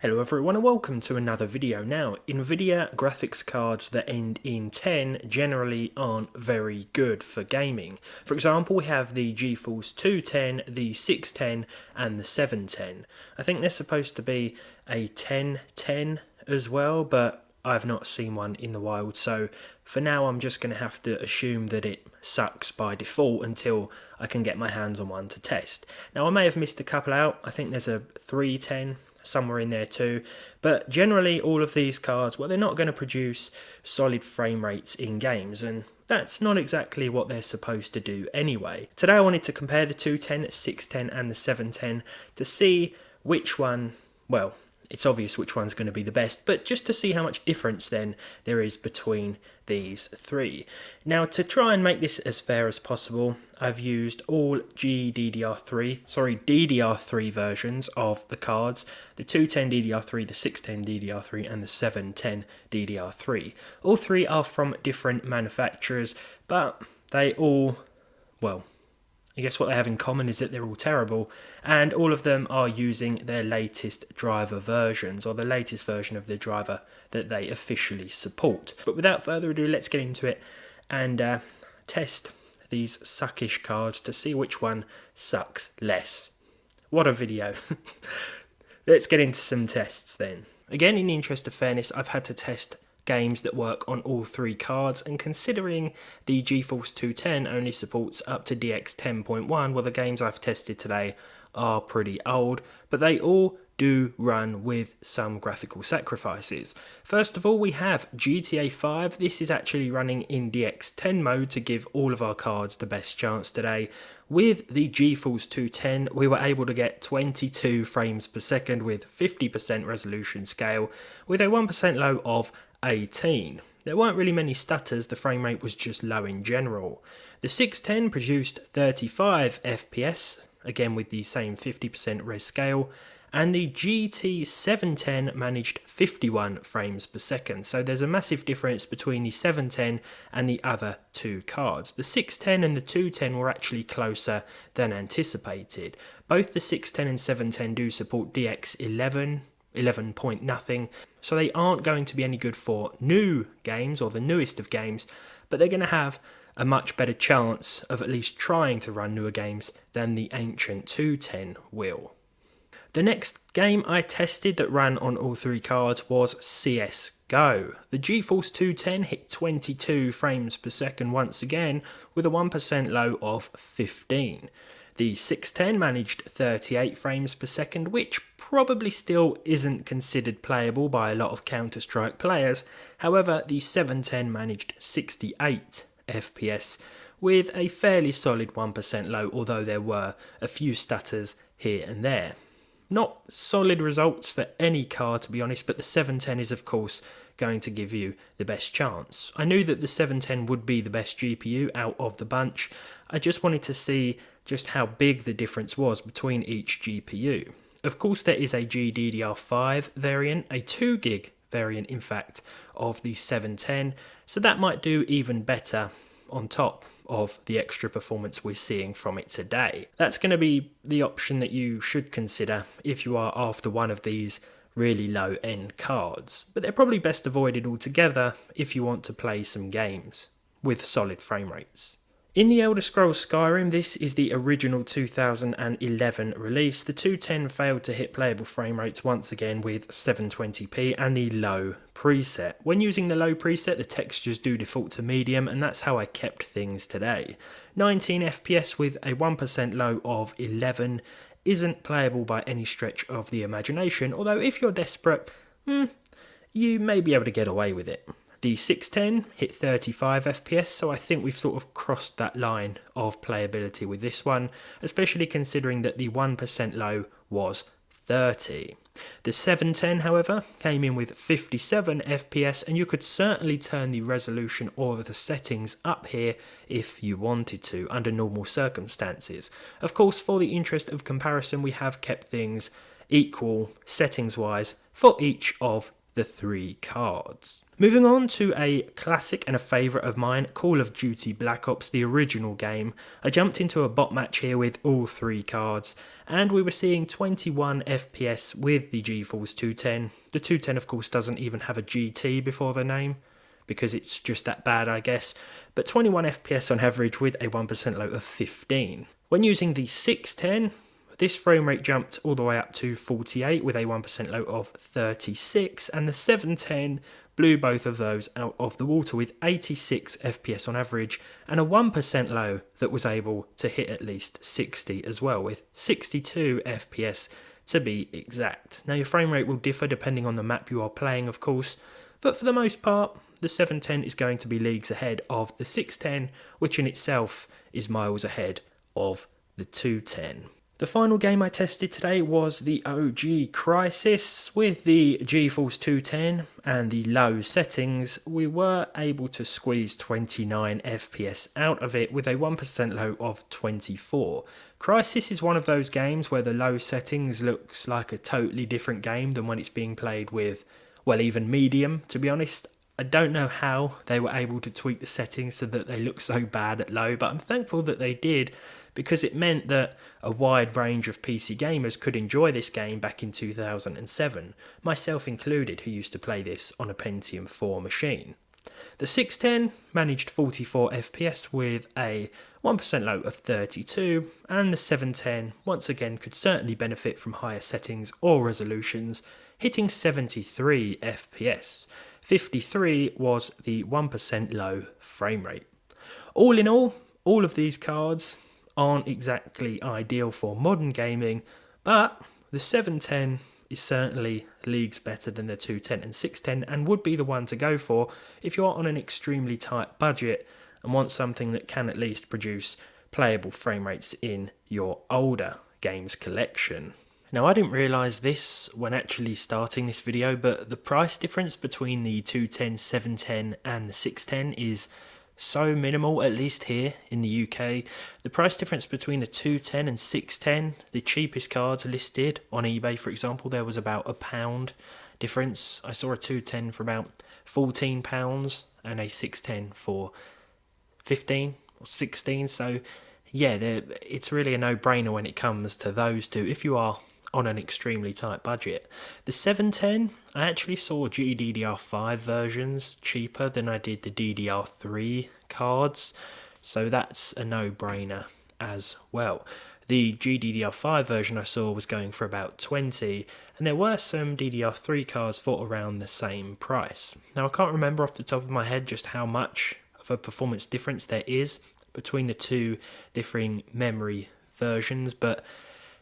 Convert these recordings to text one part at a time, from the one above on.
Hello everyone and welcome to another video. Now, Nvidia graphics cards that end in 10 generally aren't very good for gaming. For example, we have the GeForce 210, the 610 and the 710. I think they're supposed to be a 1010 as well, but I've not seen one in the wild, so for now I'm just going to have to assume that it sucks by default until I can get my hands on one to test. Now, I may have missed a couple out. I think there's a 310 somewhere in there too, but generally all of these cards, well, they're not going to produce solid frame rates in games, and that's not exactly what they're supposed to do anyway. Today I wanted to compare the 210, 610 and the 710 to see which one, well, it's obvious which one's going to be the best, but just to see how much difference then there is between these three. Now, to try and make this as fair as possible, I've used all DDR3 versions of the cards, the 210 DDR3, the 610 DDR3 and the 710 DDR3. All three are from different manufacturers, but they all, well, I guess what they have in common is that they're all terrible, and all of them are using their latest driver versions, or the latest version of the driver that they officially support. But without further ado, let's get into it and test these suckish cards to see which one sucks less. What a video. Let's get into some tests then. Again, in the interest of fairness, I've had to test games that work on all three cards, and considering the GeForce 210 only supports up to DX 10.1, well, the games I've tested today are pretty old, but they all do run with some graphical sacrifices. First of all, we have GTA 5. This is actually running in DX 10 mode to give all of our cards the best chance today. With the GeForce 210, we were able to get 22 frames per second with 50% resolution scale, with a 1% low of 18. There weren't really many stutters, the frame rate was just low in general. The 610 produced 35 FPS, again with the same 50% res scale, and the GT 710 managed 51 frames per second, so there's a massive difference between the 710 and the other two cards. The 610 and the 210 were actually closer than anticipated. Both the 610 and 710 do support DX 11 point nothing, so they aren't going to be any good for new games or the newest of games, but they're going to have a much better chance of at least trying to run newer games than the ancient 210 will. The next game I tested that ran on all three cards was CSGO. The GeForce 210 hit 22 frames per second once again with a 1% low of 15. The 610 managed 38 frames per second, which probably still isn't considered playable by a lot of Counter-Strike players. However, the 710 managed 68 FPS with a fairly solid 1% low, although there were a few stutters here and there. Not solid results for any card, to be honest, but the 710 is of course going to give you the best chance. I knew that the 710 would be the best GPU out of the bunch. I just wanted to see just how big the difference was between each GPU. Of course, there is a GDDR5 variant, a 2GB variant in fact, of the 710, so that might do even better on top of the extra performance we're seeing from it today. That's going to be the option that you should consider if you are after one of these really low end cards, but they're probably best avoided altogether if you want to play some games with solid frame rates. In the Elder Scrolls Skyrim, this is the original 2011 release. The 210 failed to hit playable frame rates once again with 720p and the low preset. When using the low preset, the textures do default to medium, and that's how I kept things today. 19 FPS with a 1% low of 11 isn't playable by any stretch of the imagination, although if you're desperate, you may be able to get away with it. The 610 hit 35 FPS, so I think we've sort of crossed that line of playability with this one, especially considering that the 1% low was 30. The 710, however, came in with 57 FPS, and you could certainly turn the resolution or the settings up here if you wanted to, under normal circumstances. Of course, for the interest of comparison, we have kept things equal settings-wise for each of the 3 cards. Moving on to a classic and a favourite of mine, Call of Duty Black Ops, the original game. I jumped into a bot match here with all 3 cards, and we were seeing 21 FPS with the GeForce 210. The 210 of course doesn't even have a GT before the name, because it's just that bad I guess, but 21 FPS on average with a 1% low of 15. When using the 610, this frame rate jumped all the way up to 48 with a 1% low of 36, and the 710 blew both of those out of the water with 86 FPS on average and a 1% low that was able to hit at least 60 as well, with 62 FPS to be exact. Now your frame rate will differ depending on the map you are playing of course, but for the most part the 710 is going to be leagues ahead of the 610, which in itself is miles ahead of the 210. The final game I tested today was the OG Crysis. With the GeForce 210 and the low settings, we were able to squeeze 29 FPS out of it with a 1% low of 24. Crysis is one of those games where the low settings looks like a totally different game than when it's being played with, well, even medium, to be honest. I don't know how they were able to tweak the settings so that they look so bad at low, but I'm thankful that they did, because it meant that a wide range of PC gamers could enjoy this game back in 2007, myself included, who used to play this on a Pentium 4 machine. The 610 managed 44 FPS with a 1% low of 32, and the 710 once again could certainly benefit from higher settings or resolutions, hitting 73 FPS. 53 was the 1% low frame rate. All in all of these cards aren't exactly ideal for modern gaming, but the 710 is certainly leagues better than the 210 and 610 and would be the one to go for if you're on an extremely tight budget and want something that can at least produce playable frame rates in your older games collection. Now I didn't realise this when actually starting this video, but the price difference between the 210, 710 and the 610 is so minimal, at least here in the UK. The price difference between the 210 and 610, the cheapest cards listed on eBay for example, there was about £1 difference. I saw a 210 for about £14 and a 610 for 15 or 16, so yeah, it's really a no-brainer when it comes to those two if you are on an extremely tight budget. The 710, I actually saw GDDR5 versions cheaper than I did the DDR3 cards, so that's a no-brainer as well. The GDDR5 version I saw was going for about 20, and there were some DDR3 cards for around the same price. Now I can't remember off the top of my head just how much of a performance difference there is between the two differing memory versions, but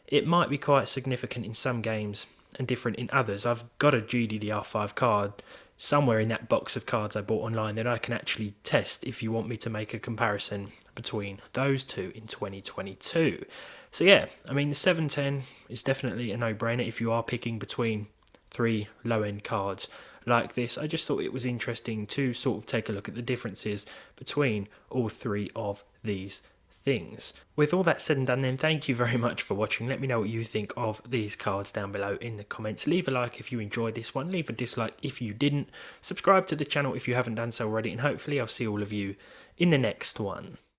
it might be quite significant in some games and different in others. I've got a GDDR5 card somewhere in that box of cards I bought online that I can actually test if you want me to make a comparison between those two in 2022. So yeah, I mean the 710 is definitely a no-brainer if you are picking between 3 low-end cards like this. I just thought it was interesting to sort of take a look at the differences between all 3 of these things. With all that said and done then, thank you very much for watching. Let me know what you think of these cards down below in the comments. Leave a like if you enjoyed this one, leave a dislike if you didn't, subscribe to the channel if you haven't done so already, and hopefully I'll see all of you in the next one.